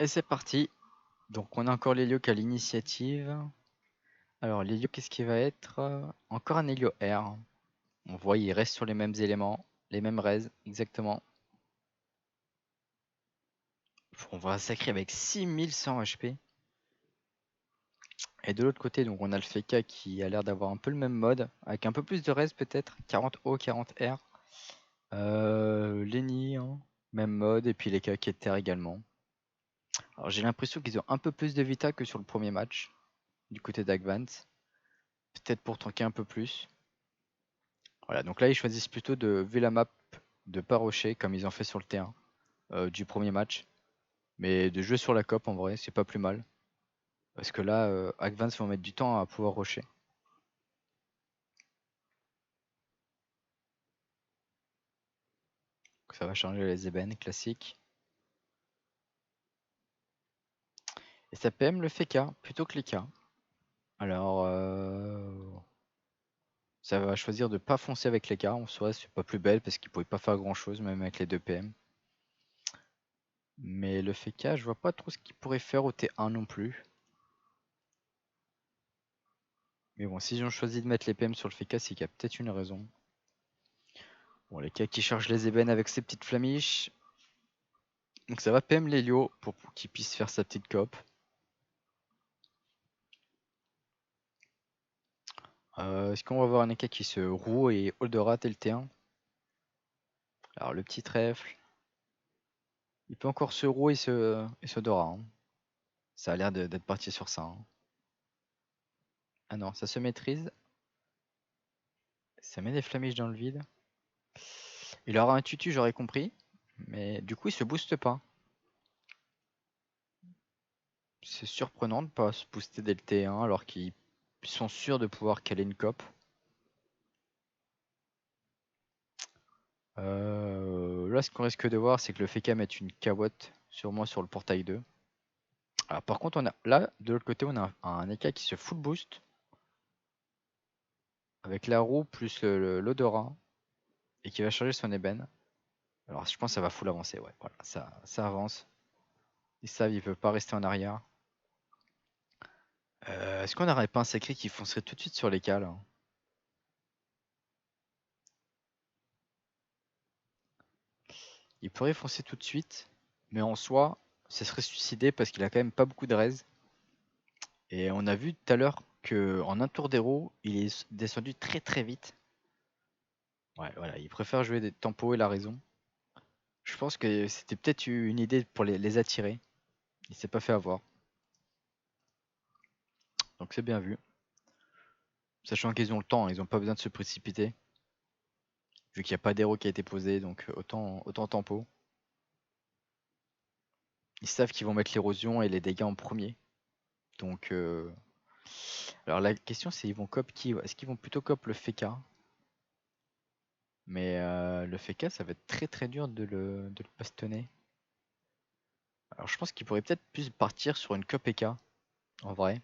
Et c'est parti. Donc on a encore l'Helio qui a l'initiative. Alors l'Helio, qu'est-ce qui va être? Encore un Helio R. On voit, il reste sur les mêmes éléments, les mêmes raises, exactement. On voit un sacré avec 6100 HP. Et de l'autre côté, donc on a le Feka qui a l'air d'avoir un peu le même mode, avec un peu plus de raise peut-être, 40O, 40R. Lenny, hein, même mode, et puis les K Terre également. Alors j'ai l'impression qu'ils ont un peu plus de vita que sur le premier match, du côté d'Advance. Peut-être pour tanker un peu plus. Voilà, donc là ils choisissent plutôt de, vu la map, de pas rusher comme ils ont fait sur le T1 du premier match. Mais de jouer sur la COP en vrai, c'est pas plus mal. Parce que là, Advance vont mettre du temps à pouvoir rusher. Donc ça va changer les ébènes classiques. Et ça PM le fait K plutôt que les K. Alors, ça va choisir de pas foncer avec les K. En soi, c'est pas plus belle parce qu'il pouvait pas faire grand chose, même avec les 2 PM. Mais le fait K, je vois pas trop ce qu'il pourrait faire au T1 non plus. Mais bon, s'ils ont choisi de mettre les PM sur le FK, c'est qu'il y a peut-être une raison. Bon, les K qui chargent les ébènes avec ses petites flamiches. Donc ça va PM l'Helio pour qu'il puisse faire sa petite cop. Est-ce qu'on va avoir un AK qui se roue et Oldorat et le T1? Alors le petit trèfle. Il peut encore se rouer et se Dora. Hein. Ça a l'air d'être parti sur ça. Hein. Ah non, ça se maîtrise. Ça met des flamiches dans le vide. Il aura un tutu, j'aurais compris. Mais du coup, il se booste pas. C'est surprenant de pas se booster dès le T1 alors qu'ils sont sûrs de pouvoir caler une cop. Là, ce qu'on risque de voir, c'est que le FK mette une cawotte sûrement sur le portail 2. Alors, par contre, on a là, de l'autre côté, on a un EK qui se full boost. Avec la roue plus l'odorat. Et qui va charger son ébène. Alors, je pense que ça va full avancer. Ouais, voilà, ça avance. Ils savent, ils peuvent pas rester en arrière. Est-ce qu'on n'aurait pas un sacré qui foncerait tout de suite sur les cales? Il pourrait foncer tout de suite. Mais en soi, ça serait suicidé parce qu'il a quand même pas beaucoup de raise. Et on a vu tout à l'heure qu'en un tour d'héros, il est descendu très très vite. Ouais, voilà, il préfère jouer des tempos et la raison. Je pense que c'était peut-être une idée pour les attirer. Il s'est pas fait avoir. Donc c'est bien vu. Sachant qu'ils ont le temps, ils ont pas besoin de se précipiter. Vu qu'il n'y a pas d'héros qui a été posé, donc autant tempo. Ils savent qu'ils vont mettre l'érosion et les dégâts en premier. Donc alors la question c'est ils vont cop qui? Est-ce qu'ils vont plutôt cop le Feka? Mais le Feka ça va être très très dur de le bastonner. Alors je pense qu'il pourrait peut-être plus partir sur une cop EK en vrai.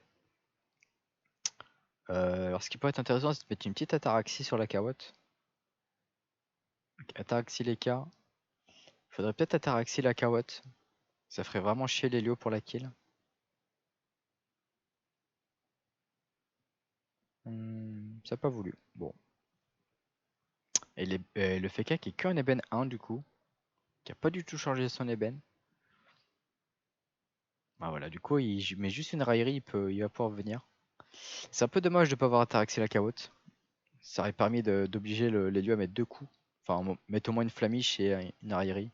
Alors ce qui pourrait être intéressant c'est de mettre une petite ataraxie sur la carotte. Ataraxie les K. Faudrait peut-être ataraxie la carotte. Ça ferait vraiment chier l'Helio pour la kill. Ça n'a pas voulu. Bon. Et le Feka qui est qu'un ébène 1 du coup. Qui a pas du tout changé son ébène. Ah voilà, du coup il met juste une raillerie, il va pouvoir venir. C'est un peu dommage de ne pas avoir ataraxé la carotte. Ça aurait permis d'obliger l'Helio à mettre 2 coups. Enfin, mettre au moins une flamiche et une raillerie.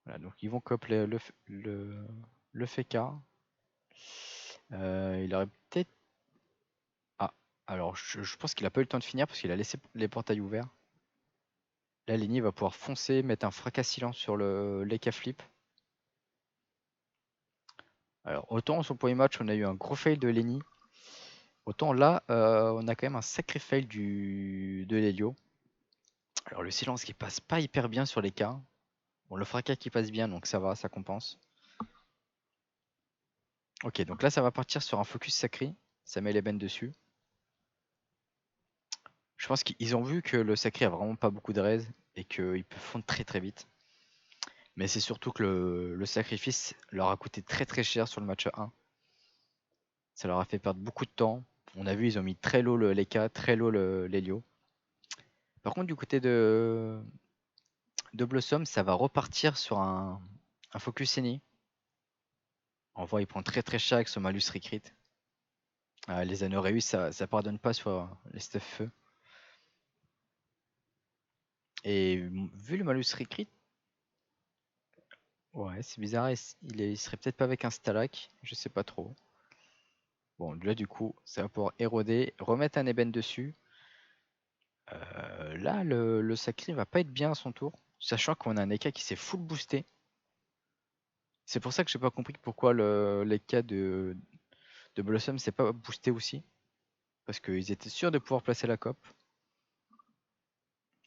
Voilà, donc ils vont cop le Feka. Il aurait peut-être. Ah, alors je pense qu'il a pas eu le temps de finir parce qu'il a laissé les portails ouverts. Là, Lenny va pouvoir foncer, mettre un fracas silence sur l'Eka flip. Alors, autant sur le premier match, on a eu un gros fail de Lenny. Autant là, on a quand même un sacré fail de l'Helio. Alors, le silence qui passe pas hyper bien sur les cas. Bon, le fracas qui passe bien, donc ça va, ça compense. Ok, donc là, ça va partir sur un focus sacré. Ça met les bennes dessus. Je pense qu'ils ont vu que le sacré a vraiment pas beaucoup de raise et qu'il peut fondre très très vite. Mais c'est surtout que le sacrifice leur a coûté très très cher sur le match 1. Ça leur a fait perdre beaucoup de temps. On a vu, ils ont mis très low les K, très low l'Helio. Par contre, du côté de Blossom, ça va repartir sur un focus Eni. On voit, il prend très très cher avec son malus recrit. Les Anoreus, ça pardonne pas sur les stuff feu. Et vu le malus recrit, ouais, c'est bizarre. Il serait peut-être pas avec un Stalak, je sais pas trop. Bon, là du coup, ça va pouvoir éroder, remettre un ébène dessus. Là, le Sacri va pas être bien à son tour, sachant qu'on a un Eka qui s'est full boosté. C'est pour ça que j'ai pas compris pourquoi l'Eka de Blossom s'est pas boosté aussi. Parce qu'ils étaient sûrs de pouvoir placer la COP.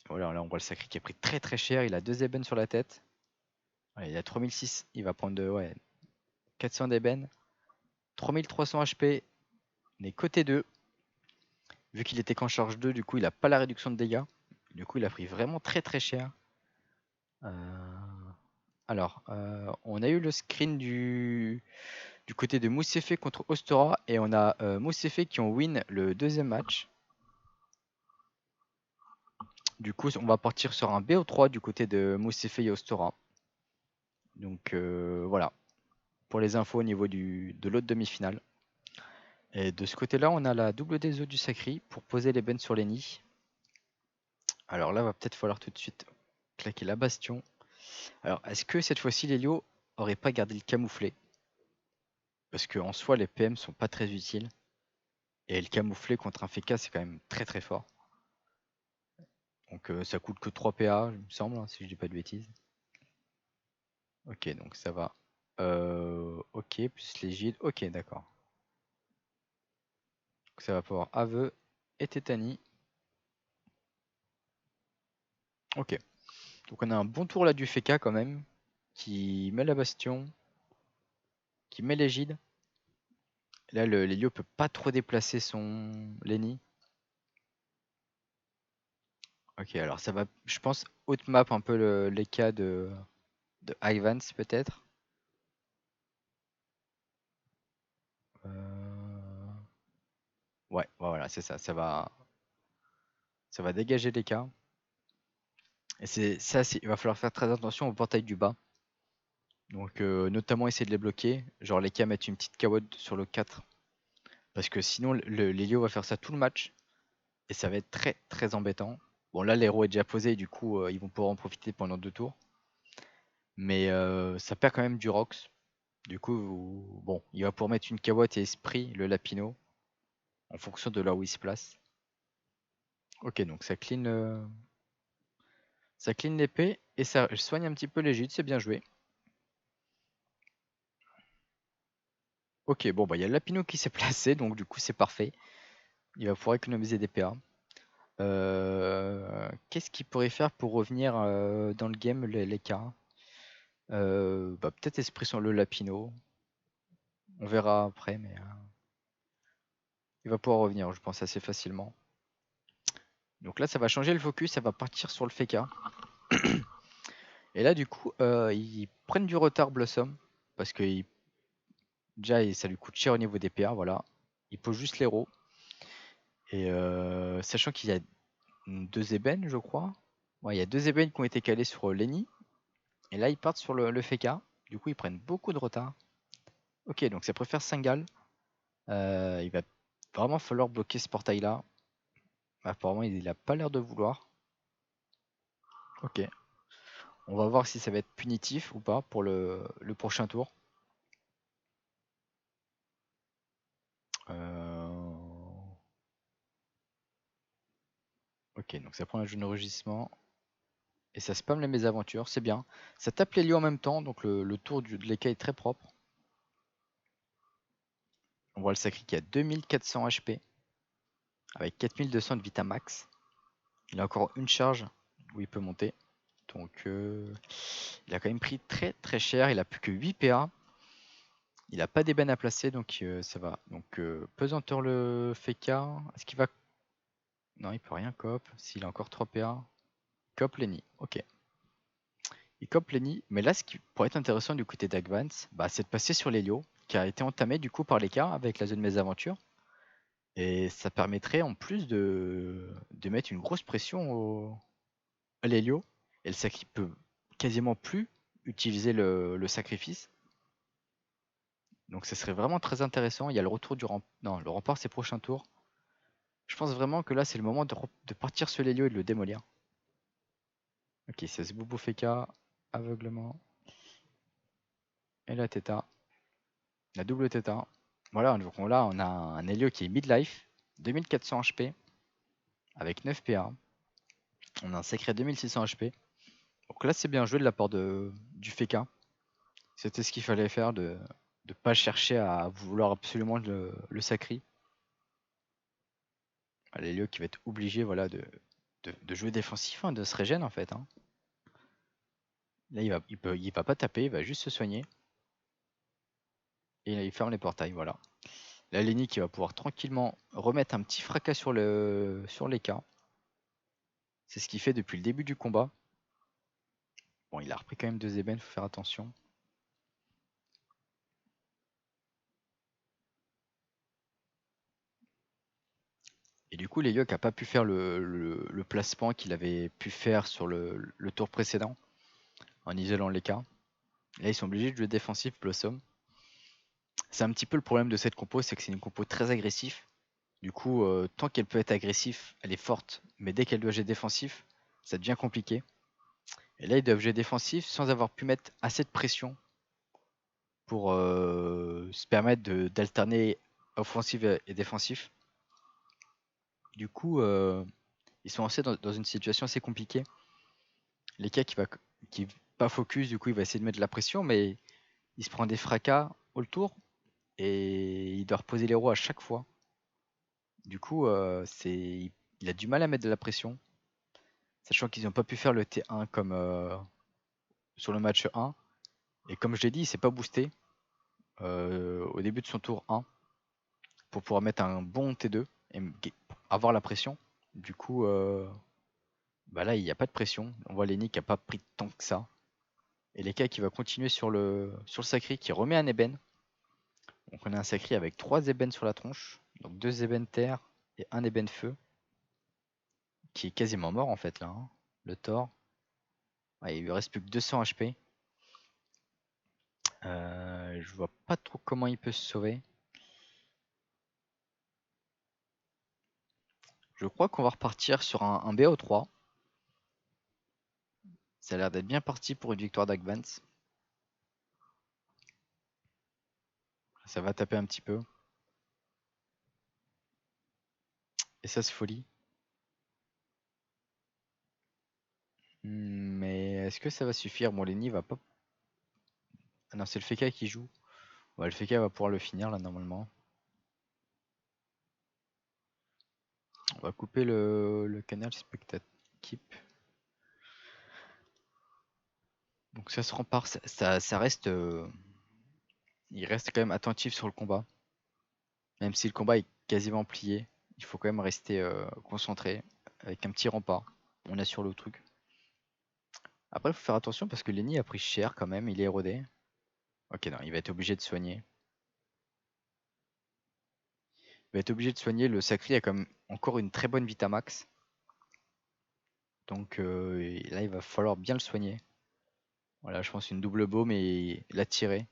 Voilà, là on voit le Sacri qui a pris très très cher. Il a 2 ébènes sur la tête. Ouais, il a 3006. Il va prendre 400 d'ébènes. 3300 HP. On est côté 2. Vu qu'il était qu'en charge 2, du coup il a pas la réduction de dégâts. Du coup il a pris vraiment très très cher. Alors, on a eu le screen du côté de Moussefe contre Ostora et on a Moussefe qui ont win le deuxième match. Du coup, on va partir sur un BO3 du côté de Moussefe et Ostora. Donc voilà, pour les infos au niveau de l'autre demi-finale. Et de ce côté-là, on a la double des eaux du Sacri pour poser les bennes sur les nids. Alors là, va peut-être falloir tout de suite claquer la bastion. Alors, est-ce que cette fois-ci, l'Helio aurait pas gardé le camouflé? Parce qu'en soi, les PM sont pas très utiles. Et le camouflé contre un Feka, c'est quand même très très fort. Donc ça coûte que 3 PA, il me semble, hein, si je dis pas de bêtises. Ok, donc ça va. Ok, plus l'égide. Ok, d'accord. Donc ça va pouvoir aveu et tétanie. Ok. Donc on a un bon tour là du Feka quand même. Qui met la bastion. Qui met l'égide. Là, l'Helio peut pas trop déplacer son Lenny. Ok, alors ça va, je pense, haute map un peu les cas de Ivans peut-être. Ouais, voilà, c'est ça. Ça va dégager les cas. Et c'est ça, il va falloir faire très attention au portail du bas. Donc notamment essayer de les bloquer. Genre les cas mettre une petite cawotte sur le 4. Parce que sinon l'Helio va faire ça tout le match. Et ça va être très très embêtant. Bon là l'héros est déjà posé, du coup ils vont pouvoir en profiter pendant 2 tours. Mais ça perd quand même du Rox. Du coup, bon, il va pouvoir mettre une cawotte et esprit, le Lapino, en fonction de là où il se place. Ok, donc ça clean l'épée et ça soigne un petit peu les gîtes, c'est bien joué. Ok, bon, bah il y a le Lapino qui s'est placé, donc du coup c'est parfait. Il va pouvoir économiser des PA. Qu'est-ce qu'il pourrait faire pour revenir dans le game, les cas bah, peut-être esprit sur le Lapino. On verra après, mais il va pouvoir revenir, je pense, assez facilement. Donc là, ça va changer le focus, ça va partir sur le Feka. Et là, du coup, ils prennent du retard Blossom, parce que déjà, ça lui coûte cher au niveau des PA, voilà. Il pose juste l'héros. Et sachant qu'il y a 2 ébènes, je crois. Ouais, il y a 2 ébènes qui ont été calés sur Lenny. Et là, ils partent sur le Feka. Du coup, ils prennent beaucoup de retard. Ok, donc ça préfère Singal. Il va vraiment falloir bloquer ce portail-là. Apparemment, il a pas l'air de vouloir. Ok. On va voir si ça va être punitif ou pas pour le prochain tour. Ok, donc ça prend un jeune rugissement. Et ça spam les mésaventures, c'est bien. Ça tape les lieux en même temps, donc le tour de l'Eka est très propre. On voit le Sacri qui a 2400 HP, avec 4200 de Vita Max. Il a encore une charge où il peut monter. Donc il a quand même pris très très cher, il a plus que 8 PA. Il n'a pas d'ébène à placer, donc ça va. Donc pesanteur le Feka. Est-ce qu'il va... Non, il peut rien cop. S'il a encore 3 PA. Cop Lenny, ok. Il cope Lenny, mais là, ce qui pourrait être intéressant du côté d'Advance, bah, c'est de passer sur l'Helio, qui a été entamé du coup par l'écart avec la zone mésaventure. Et ça permettrait en plus de mettre une grosse pression à l'Helio. Et le sacri peut quasiment plus utiliser le sacrifice. Donc ça serait vraiment très intéressant. Il y a le retour du rempart. Non, le rempart c'est prochain tour. Je pense vraiment que là c'est le moment de partir sur l'Helio et de le démolir. Ok, ça se Boubou Feka, aveuglement. Et la Theta. La double Theta. Voilà, donc là on a un Helio qui est midlife, 2400 HP, avec 9 PA. On a un sacré 2600 HP. Donc là c'est bien joué de la part du Feka. C'était ce qu'il fallait faire, de ne pas chercher à vouloir absolument le sacri. L'Helio qui va être obligé voilà, de jouer défensif, hein, de se régène en fait. Hein. Là il va pas taper, il va juste se soigner. Et là il ferme les portails, voilà. Là Lenny qui va pouvoir tranquillement remettre un petit fracas sur les cas. C'est ce qu'il fait depuis le début du combat. Bon, il a repris quand même 2 ébènes, faut faire attention. Et du coup, Leyok n'a pas pu faire le placement qu'il avait pu faire sur le tour précédent en isolant les cas. Là, ils sont obligés de jouer défensif Blossom. C'est un petit peu le problème de cette compo, c'est que c'est une compo très agressive. Du coup, tant qu'elle peut être agressive, elle est forte. Mais dès qu'elle doit jouer défensif, ça devient compliqué. Et là, ils doivent jouer défensif sans avoir pu mettre assez de pression pour se permettre d'alterner offensif et défensif. Du coup, ils sont dans une situation assez compliquée. Les cas qui pas focus, du coup, il va essayer de mettre de la pression, mais il se prend des fracas all tour et il doit reposer les roues à chaque fois. Du coup, il a du mal à mettre de la pression, sachant qu'ils n'ont pas pu faire le T1 comme sur le match 1. Et comme je l'ai dit, il s'est pas boosté au début de son tour 1 pour pouvoir mettre un bon T2 et avoir la pression. Du coup, bah là, il n'y a pas de pression. On voit Lenny qui n'a pas pris tant que ça. Et Leka qui va continuer sur le sacri, qui remet un ébène. Donc on a un sacri avec 3 ébènes sur la tronche. Donc 2 ébènes terre et un ébène feu. Qui est quasiment mort en fait là. Hein. Le Thor. Ouais, il lui reste plus que 200 HP. Je vois pas trop comment il peut se sauver. Je crois qu'on va repartir sur un BO3. Ça a l'air d'être bien parti pour une victoire d'Advance. Ça va taper un petit peu. Et ça se folie. Mais est-ce que ça va suffire? Bon, Lenny va pas. Ah non, c'est le Feka qui joue. Ouais, le Feka va pouvoir le finir là normalement. On va couper le canal spectateur. Donc ça se rempart, ça reste. Il reste quand même attentif sur le combat. Même si le combat est quasiment plié, il faut quand même rester concentré. Avec un petit rempart. On assure le truc. Après, il faut faire attention parce que Lenny a pris cher quand même, il est érodé. Ok, non, il va être obligé de soigner. Il va être obligé de soigner. Le Sacri a quand même encore une très bonne Vitamax. Donc là, il va falloir bien le soigner. Voilà, je pense une double baume et l'attirer.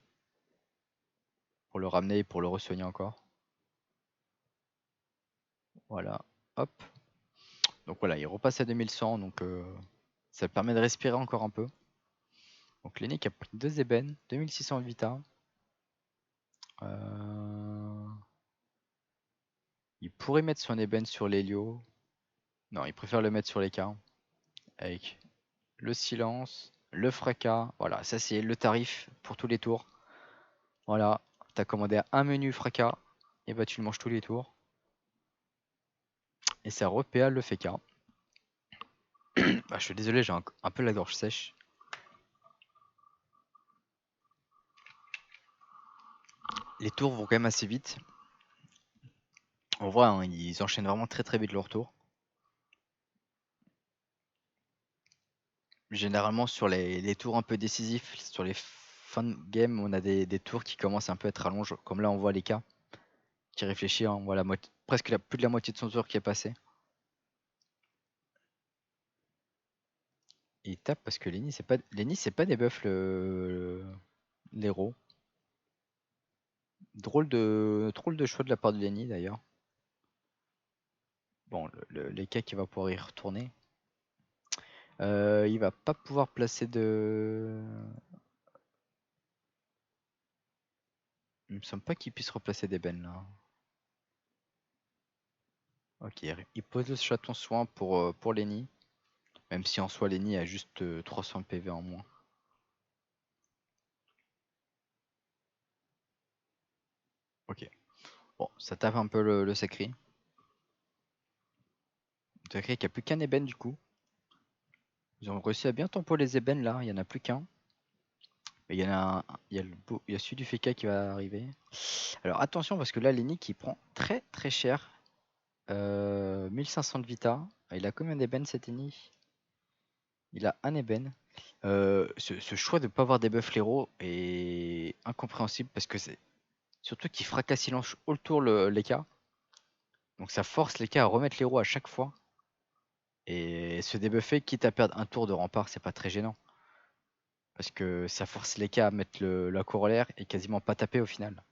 Pour le ramener et pour le re-soigner encore. Voilà, hop. Donc voilà, il repasse à 2100, donc ça permet de respirer encore un peu. Donc Lenny a pris 2 ébènes, 2600 de vita. Il pourrait mettre son ébène sur l'hélio. Non, il préfère le mettre sur les cas. Avec le silence, le fracas. Voilà, ça c'est le tarif pour tous les tours. Voilà, t'as commandé un menu fracas, et bah tu le manges tous les tours. Et ça repéa le FK. Bah, je suis désolé, j'ai un peu la gorge sèche. Les tours vont quand même assez vite. On voit, hein, ils enchaînent vraiment très très vite leur tour. généralement sur les tours un peu décisifs, sur les fins de game, on a des tours qui commencent un peu à être rallonges. Comme là, on voit les cas qui réfléchit, hein, on voit presque plus de la moitié de son tour qui est passé. Et il tape parce que Lenny, c'est pas des buffs l'héros. Drôle de choix de la part de Lenny d'ailleurs. Bon, les cas qui va pouvoir y retourner. Il va pas pouvoir placer de. Il me semble pas qu'il puisse replacer des bennes là. Ok, il pose le chaton soin pour Lenny. Même si en soi Lenny a juste 300 PV en moins. Ok. Bon, ça tape un peu le Sacri. Le Sacri qui a plus qu'un ébène du coup. Ils ont réussi à bien tempo les ébènes là, il y en a plus qu'un. Mais il y en a un, il y a celui du Feka qui va arriver. Alors attention parce que là Lenny qui prend très très cher. 1500 de Vita. Il a combien d'ébènes cet Lenny? Il a un ébène. Ce choix de ne pas avoir des buffs héros est incompréhensible parce que c'est surtout qu'il fracasse silence all tour les cas. Donc ça force les cas à remettre l'héros à chaque fois. Et se débuffer, quitte à perdre un tour de rempart, c'est pas très gênant. Parce que ça force les cas à mettre la corollaire et quasiment pas taper au final.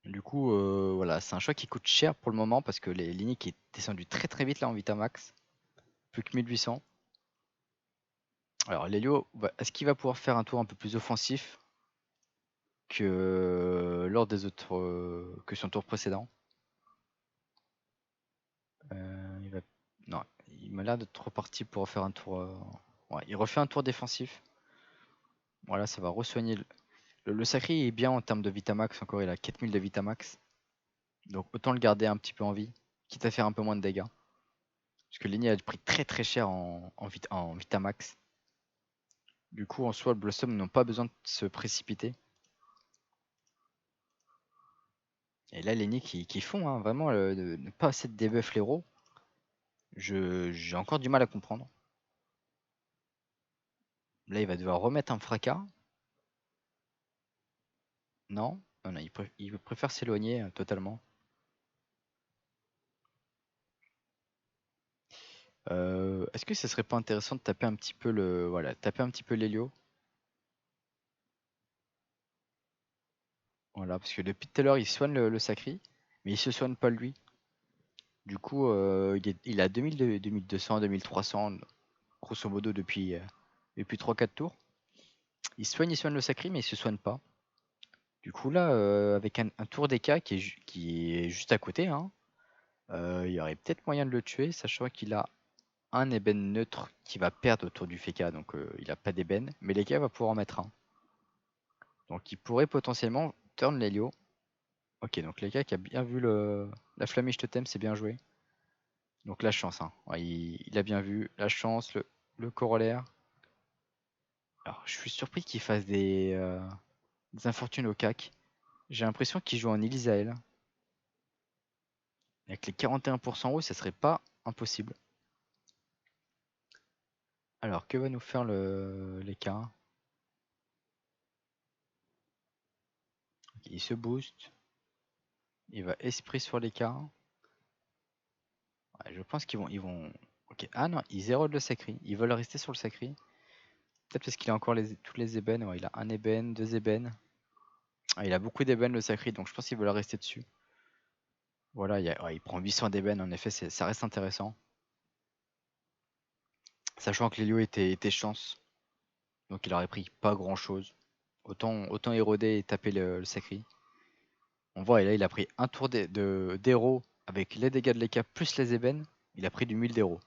Du coup, voilà, c'est un choix qui coûte cher pour le moment parce que les lignes qui est descendu très très vite là en Vitamax. Plus que 1800. Alors Lelio, est-ce qu'il va pouvoir faire un tour un peu plus offensif que lors des autres que son tour précédent? Il va... Non, il m'a l'air d'être reparti pour refaire un tour. Ouais, il refait un tour défensif. Voilà, ça va re-soigner. Le Sacré est bien en termes de Vitamax, encore il a 4000 de Vitamax. Donc autant le garder un petit peu en vie, quitte à faire un peu moins de dégâts. Parce que Lenny a pris très très cher en Vitamax. Du coup, en soi, le Blossom n'ont pas besoin de se précipiter. Et là, Lenny qui font, hein, vraiment, ne pas assez de debuff l'héros. J'ai encore du mal à comprendre. Là, il va devoir remettre un fracas. Non, non, non, il préfère s'éloigner totalement. Est-ce que ce serait pas intéressant de taper un petit peu taper un petit peu l'Helio? Voilà, parce que depuis tout à l'heure, il soigne le Sacri, mais il se soigne pas lui. Du coup, il a 2200, 2300, grosso modo, depuis 3-4 tours. Il soigne le Sacri, mais il se soigne pas. Du coup, là, avec un tour d'Eka qui est juste à côté, hein, il y aurait peut-être moyen de le tuer, sachant qu'il a un ébène neutre qui va perdre autour du Feka, donc il a pas d'ébène, mais l'Eka va pouvoir en mettre un. Donc il pourrait potentiellement turn l'Helio. Ok, donc l'Eka qui a bien vu la Flamiche Totem, c'est bien joué. Donc la chance, hein. Ouais, il a bien vu la chance, le corollaire. Alors je suis surpris qu'il fasse des infortunes au CAC. J'ai l'impression qu'il joue en Elisael. Avec les 41% haut, ça serait pas impossible. Alors que va nous faire l'Eka? Il se booste. Il va esprit sur l'Eka. Ouais, je pense qu'ils vont. Ok. Ah non, ils érodent le sacri. Ils veulent rester sur le sacri. Peut-être parce qu'il a encore toutes les ébènes. Ouais, il a un ébène, deux ébènes. Ah, il a beaucoup d'ébènes le sacri, donc je pense qu'il veut rester dessus. Voilà, ouais, il prend 800 d'ébènes, en effet, ça reste intéressant. Sachant que l'Helio était chance. Donc il aurait pris pas grand chose. Autant éroder et taper le sacri. On voit, et là il a pris un tour d'héros avec les dégâts de l'Eka plus les ébènes. Il a pris du 1000 d'héros.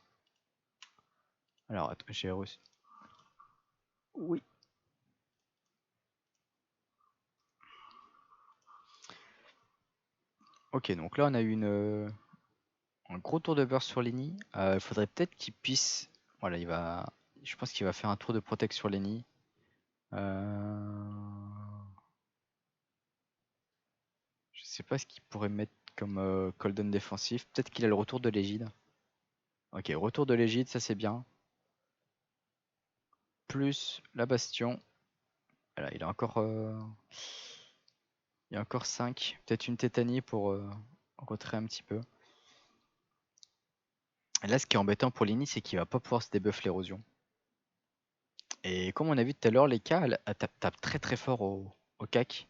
Alors, attends, j'ai reçu. Oui. Ok, donc là on a eu un gros tour de burst sur Lenny. Il faudrait peut-être qu'il puisse. Voilà, je pense qu'il va faire un tour de protect sur Lenny. Je sais pas ce qu'il pourrait mettre comme cooldown défensif. Peut-être qu'il a le retour de l'égide. Ok, retour de l'égide, ça c'est bien. plus la bastion. Voilà, il a encore, il y a encore 5. Peut-être une tétanie pour retirer un petit peu. Et là, ce qui est embêtant pour Lenny, c'est qu'il va pas pouvoir se débuff l'érosion. Et comme on a vu tout à l'heure, les K elle tape très très fort au CAC.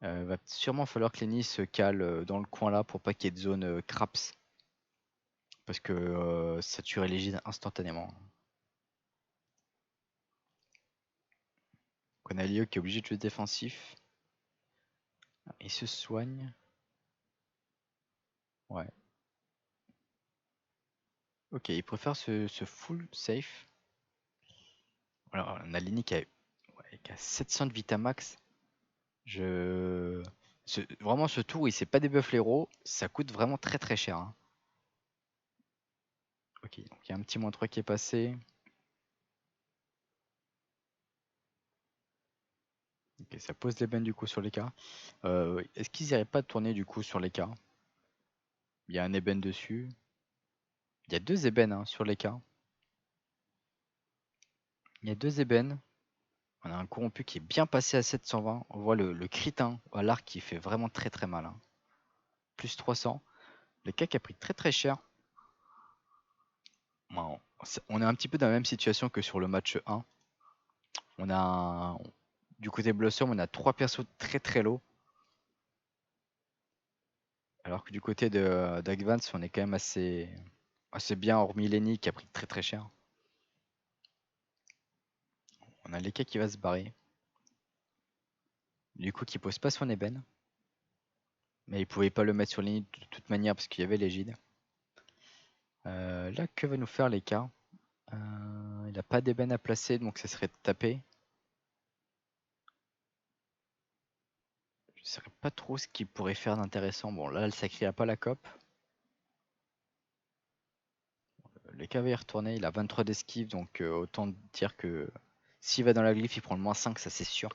Va sûrement falloir que Lenny se cale dans le coin là pour pas qu'il y ait de zone craps. Parce que ça tuerait les instantanément. On a Lio qui est obligé de jouer défensif. Il se soigne. Ouais. Ok, il préfère ce full safe. Alors, on a Lenny qui a 700 de Vitamax. Vraiment, ce tour, il s'est pas débuff l'héros. Ça coûte vraiment très très cher. Hein. Ok, donc il y a un petit -3 qui est passé. Ok, ça pose l'ébène du coup sur les cas. Est-ce qu'ils iraient pas tourner du coup sur les cas? Il y a un ébène dessus. Il y a 2 ébènes hein, sur les cas. Il y a 2 ébènes. On a un corrompu qui est bien passé à 720. On voit le crit à l'arc qui fait vraiment très très mal. Hein. Plus 300. Le CAC a pris très très cher. Bon, on est un petit peu dans la même situation que sur le match 1. Du côté Blossom, on a 3 persos très très low. Alors que du côté d'Advance, on est quand même assez bien, hormis Lenny qui a pris très très cher. On a Leka qui va se barrer. Du coup, qui pose pas son ébène. Mais il pouvait pas le mettre sur Lenny de toute manière parce qu'il y avait l'égide. Là, que va nous faire Leka? Il n'a pas d'ébène à placer, donc ça serait de taper. Je ne sais pas trop ce qu'il pourrait faire d'intéressant. Bon, là, le sacré a pas la cope. Leka va y retourner. Il a 23 d'esquive, donc autant dire que s'il va dans la glyphe, il prend le -5, ça c'est sûr.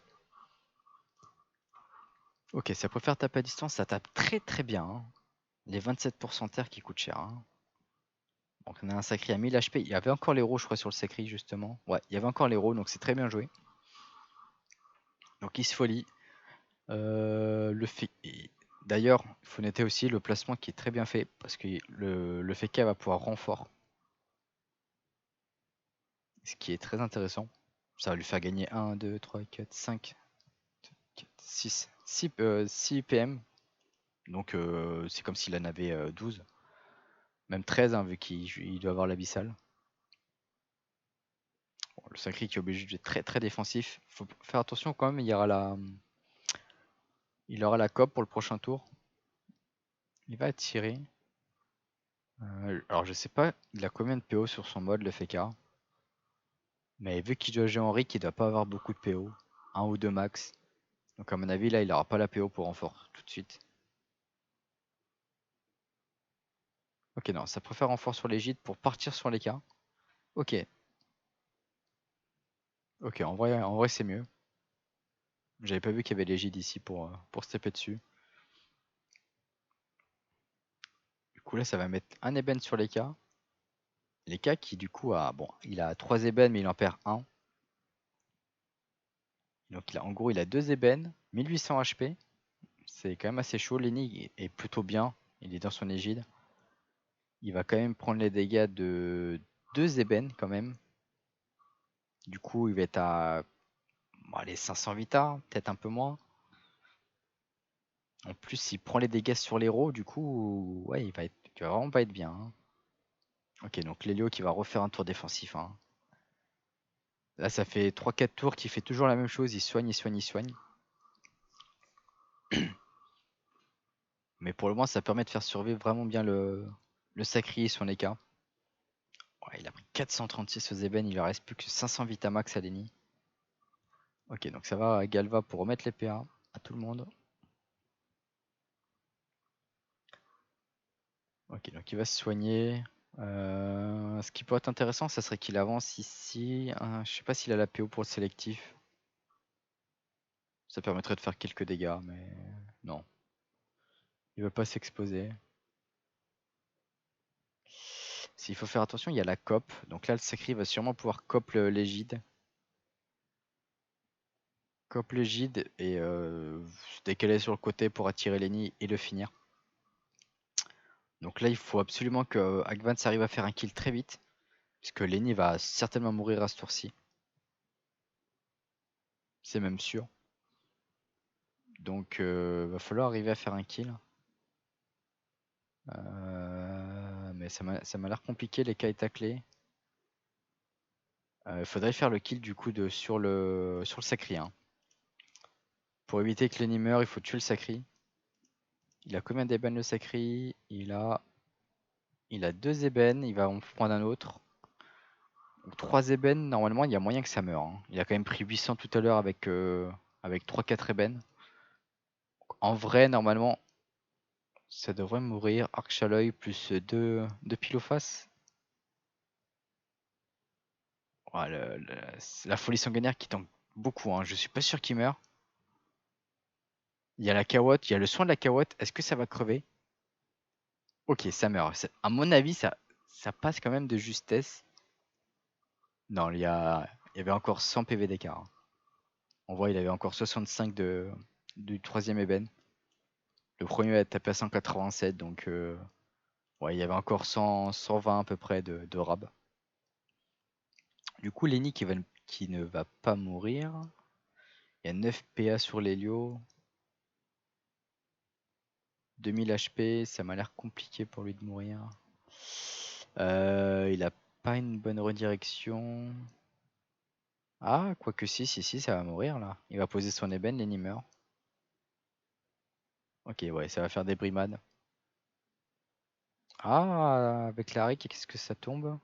Ok, ça préfère taper à distance, ça tape très très bien. Hein. Les 27% terre qui coûtent cher. Hein. Donc on a un sacré à 1000 HP. Il y avait encore l'héros, je crois, sur le sacré justement. Ouais, il y avait encore l'héros, donc c'est très bien joué. Donc il se folie. D'ailleurs, il faut noter aussi le placement qui est très bien fait parce que le FK va pouvoir renfort. Ce qui est très intéressant. Ça va lui faire gagner 1, 2, 3, 4, 5, 6, 6 PM. Donc c'est comme s'il en avait 12. Même 13 hein, vu qu'il doit avoir l'abyssal. Bon, le sacré qui est obligé d'être très très défensif. Faut faire attention quand même, il aura la cope pour le prochain tour. Il va attirer. Alors je sais pas, il a combien de PO sur son mode le FK. Mais vu qu'il doit jouer Henri, il doit pas avoir beaucoup de PO. 1 ou 2 max. Donc à mon avis là il aura pas la PO pour renfort tout de suite. Ok non, ça préfère renfort sur les gîtes pour partir sur les cas. Ok. Ok, en vrai c'est mieux. J'avais pas vu qu'il y avait les gîtes ici pour se taper dessus. Du coup là ça va mettre un ébène sur les cas. Les cas qui du coup il a 3 ébènes mais il en perd 1. Donc en gros il a 2 ébènes, 1800 HP. C'est quand même assez chaud. Lenny est plutôt bien. Il est dans son égide. Il va quand même prendre les dégâts de 2 ébènes quand même. Du coup il va être à les 500 vita, peut-être un peu moins. En plus il prend les dégâts sur l'héros, du coup ouais il va vraiment pas être bien. Hein. Ok donc Lélio qui va refaire un tour défensif. Hein. Là ça fait 3-4 tours qu'il fait toujours la même chose, il soigne, il soigne, il soigne. Mais pour le moment ça permet de faire survivre vraiment bien le sacrier sur les cas. Ouais, il a pris 436 aux ébènes, il lui reste plus que 500 Vitamax à Lenny. Ok, donc ça va à Galva pour remettre les PA à tout le monde. Ok, donc il va se soigner. Ce qui pourrait être intéressant, ça serait qu'il avance ici. Je sais pas s'il a la PO pour le sélectif. Ça permettrait de faire quelques dégâts, mais non. Il va pas s'exposer. S'il faut faire attention, il y a la COP. Donc là, le sacré va sûrement pouvoir COP l'égide. Cope le Gide et se décaler sur le côté pour attirer Lenny et le finir. Donc là, il faut absolument que Agvans arrive à faire un kill très vite. Puisque Lenny va certainement mourir à ce tour-ci. C'est même sûr. Donc va falloir arriver à faire un kill. Mais ça m'a l'air compliqué, les cas taclés. Il faudrait faire le kill du coup sur le Sacri. Hein. Pour éviter que Lenny meure, il faut tuer le Sacri. Il a combien d'ébènes le Sacri? Il a 2 ébènes, il va en prendre un autre. Donc 3 ébènes, normalement il y a moyen que ça meure. Hein. Il a quand même pris 800 tout à l'heure avec 3-4 ébènes. En vrai, normalement, ça devrait mourir. Arc à l'œil plus 2 piles aux faces. Ouais, la folie sanguinaire qui tank beaucoup. Hein. Je suis pas sûr qu'il meurt. Il y a la cawotte, il y a le soin de la cawotte. Est-ce que ça va crever? Ok, ça meurt. À mon avis, ça passe quand même de justesse. Non, il y avait encore 100 PV d'écart. Hein. On voit, il avait encore 65 du troisième ébène. Le premier a tapé à 187, donc ouais, il y avait encore 120 à peu près de rab. Du coup, Lenny qui ne va pas mourir. Il y a 9 PA sur l'Helio. 2000 HP, ça m'a l'air compliqué pour lui de mourir. Il a pas une bonne redirection. Ah, quoique si, ça va mourir là. Il va poser son ébène, Lenny meurt. Ok, ouais, ça va faire des brimades. Ah, avec la Rick, qu'est-ce que ça tombe?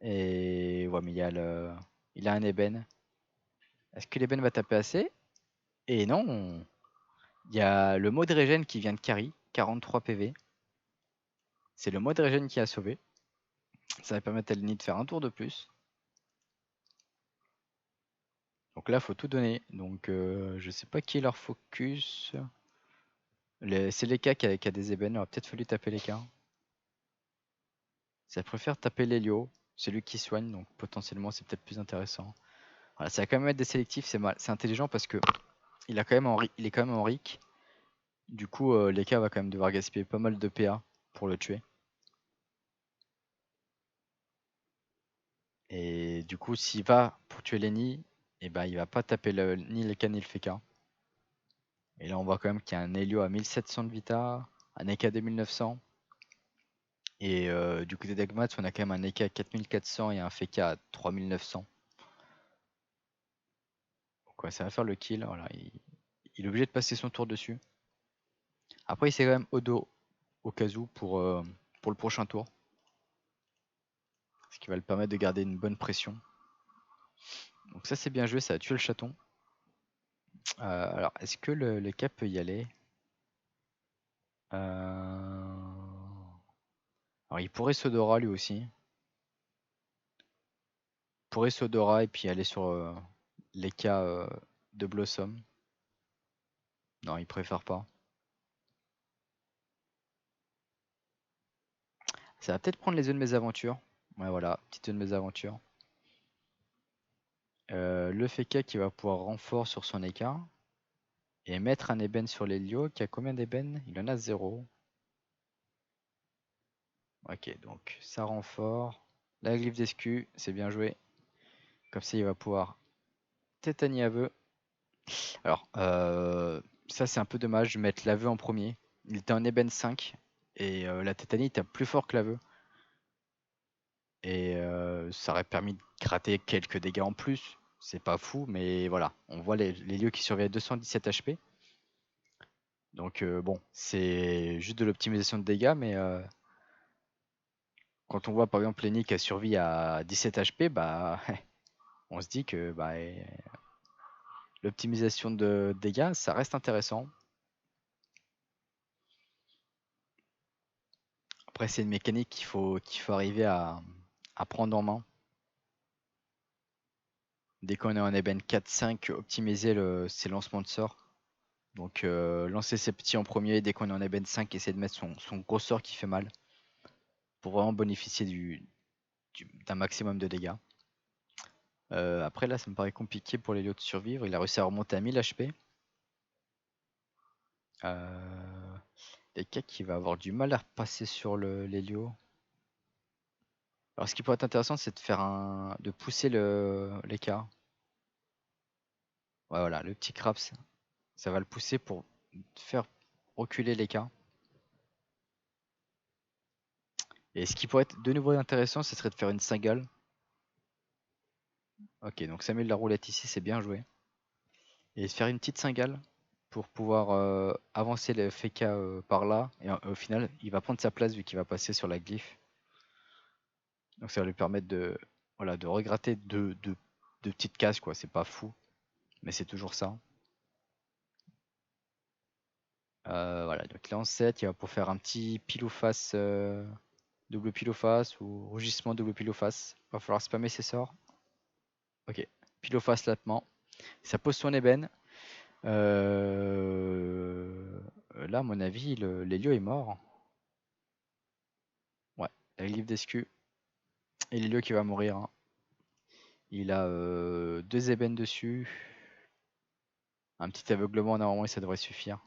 Et ouais, mais il a un ébène. Est-ce que l'ébène va taper assez? Et non! Il y a le mot de régène qui vient de carry, 43 PV. C'est le mot de régène qui a sauvé. Ça va permettre à Lenny de faire un tour de plus. Donc là, faut tout donner. Donc je sais pas qui est leur focus. C'est Leka qui a des ébènes. Il aurait peut-être fallu taper Leka. Ça préfère taper l'Helio. C'est lui qui soigne, donc potentiellement c'est peut-être plus intéressant. Voilà, ça va quand même être des sélectifs, c'est intelligent parce que il est quand même en Rick. Du coup, Leka va quand même devoir gaspiller pas mal de PA pour le tuer. Et du coup, s'il va pour tuer Lenny, et ben il va pas taper ni Leka ni le Feka. Et là, on voit quand même qu'il y a un Helio à 1700 de Vita, un Eka 2900. Et du côté d'Agmat, on a quand même un Eka à 4400 et un Feka à 3900. Donc ouais, ça va faire le kill. Voilà, il est obligé de passer son tour dessus. Après, il s'est quand même Odo au cas où pour le prochain tour. Ce qui va le permettre de garder une bonne pression. Donc ça c'est bien joué, ça a tué le chaton. Alors, est-ce que le cap peut y aller? Alors il pourrait Sodora lui aussi. Il pourrait Sodora et puis aller sur les cas de Blossom. Non, il préfère pas. Ça va peut-être prendre les œufs de mésaventures. Ouais voilà, petite œufs de mésaventures. Le Feka qui va pouvoir renfort sur son écart. Et mettre un ébène sur l'Helio qui a combien d'ébènes? Il en a 0. Ok, donc ça renfort. La glyphe d'escu, c'est bien joué. Comme ça, il va pouvoir tétanier aveu. Alors, ça c'est un peu dommage de mettre l'aveu en premier. Il était en ébène 5 et la tétanie était plus fort que l'aveu. Et ça aurait permis de gratter quelques dégâts en plus. C'est pas fou, mais voilà. On voit les lieux qui surveillent à 217 HP. Donc bon, c'est juste de l'optimisation de dégâts, mais quand on voit par exemple Lenny qui a survécu à 17 HP, bah on se dit que bah, l'optimisation de dégâts, ça reste intéressant. Après, c'est une mécanique qu'il faut arriver à prendre en main. Dès qu'on est en ébène 4-5, optimiser ses lancements de sorts. Donc lancer ses petits en premier, dès qu'on est en ébène 5, essayer de mettre son gros sort qui fait mal. Pour vraiment bénéficier d'un maximum de dégâts. Après là ça me paraît compliqué pour l'Helio de survivre. Il a réussi à remonter à 1000 HP. Eka qui va avoir du mal à repasser sur l'Helio. Alors ce qui pourrait être intéressant c'est de faire de pousser l'écart. Ouais, voilà, le petit Craps, ça va le pousser pour faire reculer l'écart. Et ce qui pourrait être de nouveau intéressant, ce serait de faire une cingale. Ok, donc ça met de la roulette ici, c'est bien joué. Et de faire une petite cingale pour pouvoir avancer le Feka par là. Et au final, il va prendre sa place vu qu'il va passer sur la glyphe. Donc ça va lui permettre de, voilà, de regratter deux petites cases, quoi. C'est pas fou, mais c'est toujours ça. Voilà, donc là en 7, il va pour faire un petit pile ou face, double pile ou face ou rougissement double pile ou face. Va falloir spammer ses sorts. Ok, pile ou face latement. Ça pose son ébène. Là, à mon avis, l'Helio est mort. Ouais, la glyphe d'escu. Et l'Helio qui va mourir. Hein. Il a 2 ébènes dessus. Un petit aveuglement, normalement, ça devrait suffire.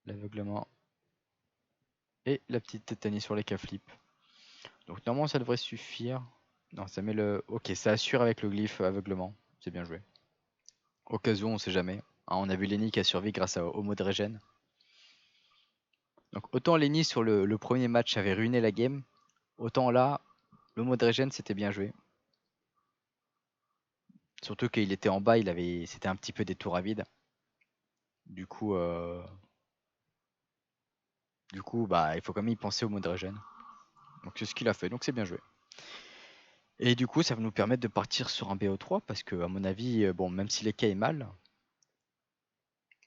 L'aveuglement. Et la petite tétanie sur les K-flip. Donc normalement, ça devrait suffire. Non, ça met le... Ok, ça assure avec le glyphe aveuglement. C'est bien joué. Au cas où, on sait jamais. Hein, on a vu Lenny qui a survécu grâce au mode régène. Donc autant Lenny sur le premier match avait ruiné la game, autant là, le mode régène c'était bien joué. Surtout qu'il était en bas, c'était un petit peu des tours à vide. Du coup, bah, il faut quand même y penser au mode régène. Donc c'est ce qu'il a fait, donc c'est bien joué. Et du coup, ça va nous permettre de partir sur un BO3 parce que, à mon avis, bon, même si l'EK est mal,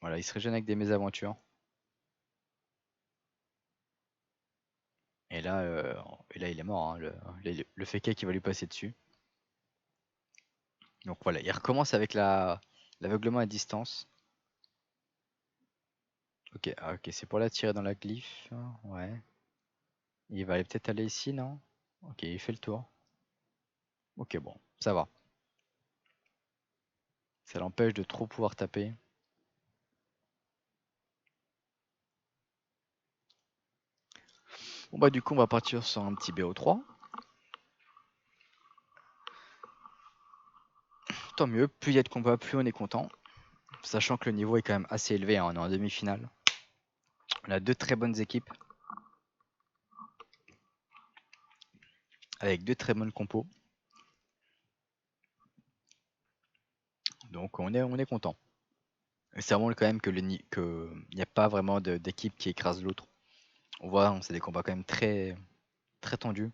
voilà, il se régène avec des mésaventures. Et là, il est mort, hein, le Feke qui va lui passer dessus. Donc voilà, il recommence avec l'aveuglement à distance. Ok, ok, c'est pour la tirer dans la glyphe. Ouais. Il va peut-être aller ici, non? Ok, il fait le tour. Ok, bon, ça va. Ça l'empêche de trop pouvoir taper. Bon bah du coup on va partir sur un petit BO3. Tant mieux, plus il y a de combats, plus on est content. Sachant que le niveau est quand même assez élevé, hein, on est en demi-finale. On a 2 très bonnes équipes. Avec 2 très bonnes compos. Donc on est content. Et ça montre quand même que il n'y a pas vraiment d'équipe qui écrase l'autre. On voit, c'est des combats quand même très, très tendus.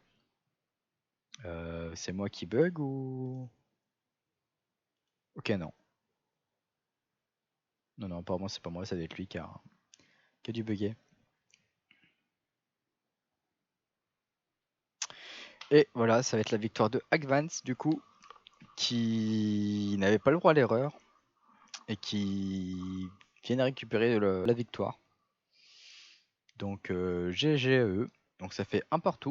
C'est moi qui bug ou... Ok, non. Non, non, apparemment c'est pas moi, ça doit être lui qui a dû bugger. Et voilà, ça va être la victoire de Advance du coup, qui n'avait pas le droit à l'erreur et qui vient à récupérer la victoire. Donc GG à eux. Donc ça fait un partout.